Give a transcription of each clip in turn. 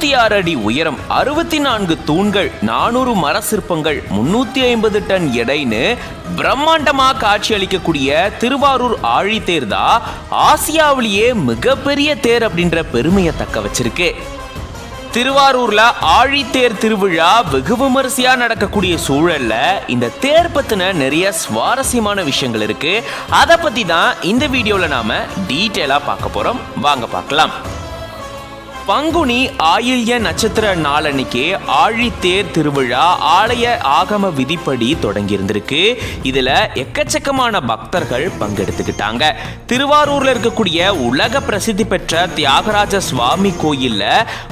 96 அடி உயரம், 64 தூண்கள், 400 மர சிற்பங்கள், 350 டன் எடைன்னு பிரம்மாண்டமா காட்சி அளிக்கக்கூடிய திருவாரூர் ஆழித்தேர் தான் ஆசியாவிலேயே மிகப்பெரிய தேர் அப்படின்ற பெருமையை தக்க வச்சிருக்கு. திருவாரூர்ல ஆழித்தேர் திருவிழா வெகு விமரிசையா நடக்கக்கூடிய சூழல்ல இந்த தேர் பத்தின நிறைய சுவாரஸ்யமான விஷயங்கள் இருக்கு. அதை பத்தி தான் இந்த வீடியோல நாம டீட்டெயிலா பார்க்க போறோம். வாங்க பார்க்கலாம். பங்குனி ஆயில்ய நட்சத்திர நாளன்னைக்கு ஆழித்தேர் திருவிழா ஆலய ஆகம விதிப்படி தொடங்கி இருந்திருக்கு. இதுல எக்கச்சக்கமான பக்தர்கள் பங்கெடுத்துக்கிட்டாங்க. திருவாரூர்ல இருக்கக்கூடிய உலக பிரசித்தி பெற்ற தியாகராஜ சுவாமி கோயில்ல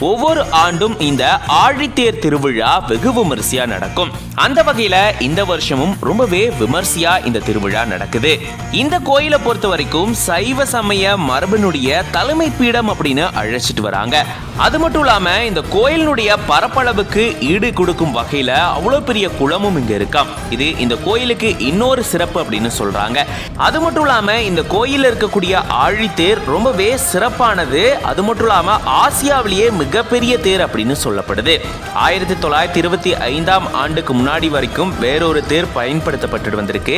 ஒவ்வொரு ஆண்டும் இந்த ஆழித்தேர் திருவிழா வெகு விமரிசையா நடக்கும். அந்த வகையில இந்த வருஷமும் ரொம்பவே விமரிசையா இந்த திருவிழா நடக்குது. இந்த கோயிலை பொறுத்த வரைக்கும் சைவ சமய மரபினுடைய தலைமை பீடம் அப்படின்னு அழைச்சிட்டு வராங்க. அது மட்டும் இல்லாம இந்த கோயிலினுடைய பரப்பளவுக்கு ஈடு கொடுக்கும் வகையில அவ்வளவு பெரிய குளமும் இங்க இருக்காம். இது இந்த கோயிலுக்கு இன்னொரு சிறப்பு அப்படின்னு சொல்றாங்க. அது மட்டும் இல்லாம இந்த கோயில்ல இருக்கக்கூடிய ஆழித்தேர் ரொம்பவே சிறப்பானது. அது மட்டும் இல்லாம ஆசியாவிலேயே மிகப்பெரிய தேர் அப்படின்னு சொல்லப்படுது. 1925ஆம் ஆண்டுக்கு முன்னாடி வரைக்கும் வேறொரு தேர் பயன்படுத்தப்பட்டு வந்திருக்கு.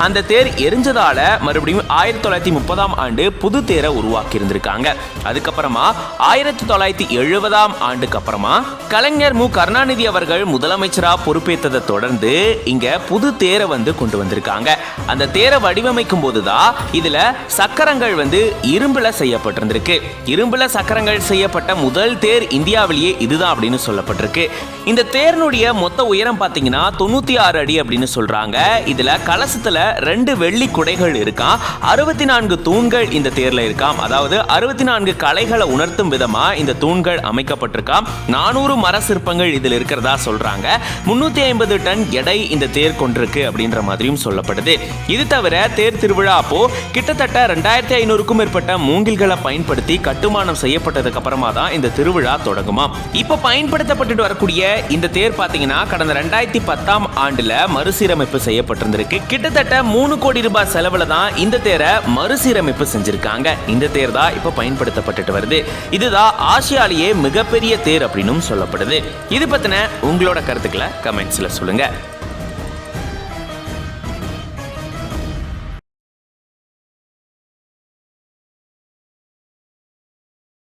அந்த தேர் எரிஞ்சதால மறுபடியும் 1930ஆம் ஆண்டு புது தேரை உருவாக்கி இருந்திருக்காங்க. அதுக்கப்புறமா 1970ஆம் ஆண்டுக்கு அப்புறமா கலைஞர் மு கருணாநிதி அவர்கள் முதலமைச்சரா பொறுப்பேற்றதை தொடர்ந்து இங்க புது தேரை கொண்டு வந்திருக்காங்க. அந்த தேரை வடிவமைக்கும் போதுதான் இதுல சக்கரங்கள் இரும்புல செய்யப்பட்டிருந்திருக்கு. இரும்புல சக்கரங்கள் செய்யப்பட்ட முதல் தேர் இந்தியாவிலேயே இதுதான் அப்படின்னு சொல்லப்பட்டிருக்கு. இந்த தேர்னுடைய மொத்த உயரம் பாத்தீங்கன்னா 96 அடி அப்படின்னு சொல்றாங்க. இதுல கலசத்துல 2 வெள்ளி குடைகள் இருக்காம். 64 தூண்கள் இந்த தேர்ல இருக்காம். அதாவது 64 கலைகளை உணர்த்தும் விதமா இந்த தூண்கள் அமைக்கப்பட்டிருக்காம். 400 மர சிற்பங்கள் இதில் இருக்கிறதா சொல்றாங்க. 350 டன் எடை இந்த தேர் கொண்டிருக்கு அப்படின்ற மாதிரியும் சொல்லப்படுது. இது தவிர தேர் திருவிழா அப்போ கிட்டத்தட்ட 2500க்கும் மேற்பட்ட மூங்கில்களை பயன்படுத்தி கட்டுமானம் செய்யப்பட்டதுக்கு அப்புறமா தான் இந்த திருவிழா தொடங்குமா. இப்ப பயன்படுத்தப்பட்டு வரக்கூடிய இந்த தேர் பாத்தீங்கன்னா கடந்த 2010ஆம் ஆண்டுல மறுசீரமைப்பு செய்யப்பட்டிருந்திருக்கு. கிட்டத்தட்ட 3 கோடி ரூபாய் செலவுல தான் இந்த தேரை மறுசீரமைப்பு செஞ்சிருக்காங்க. இந்த தேர் தான் இப்ப பயன்படுத்தப்பட்டு வருது. இதுதான் ஆசியாலேயே மிகப்பெரிய தேர் அப்படின்னு சொல்லப்படுது. இது பத்தின உங்களோட கருத்துக்களை கமெண்ட்ஸ்ல சொல்லுங்க.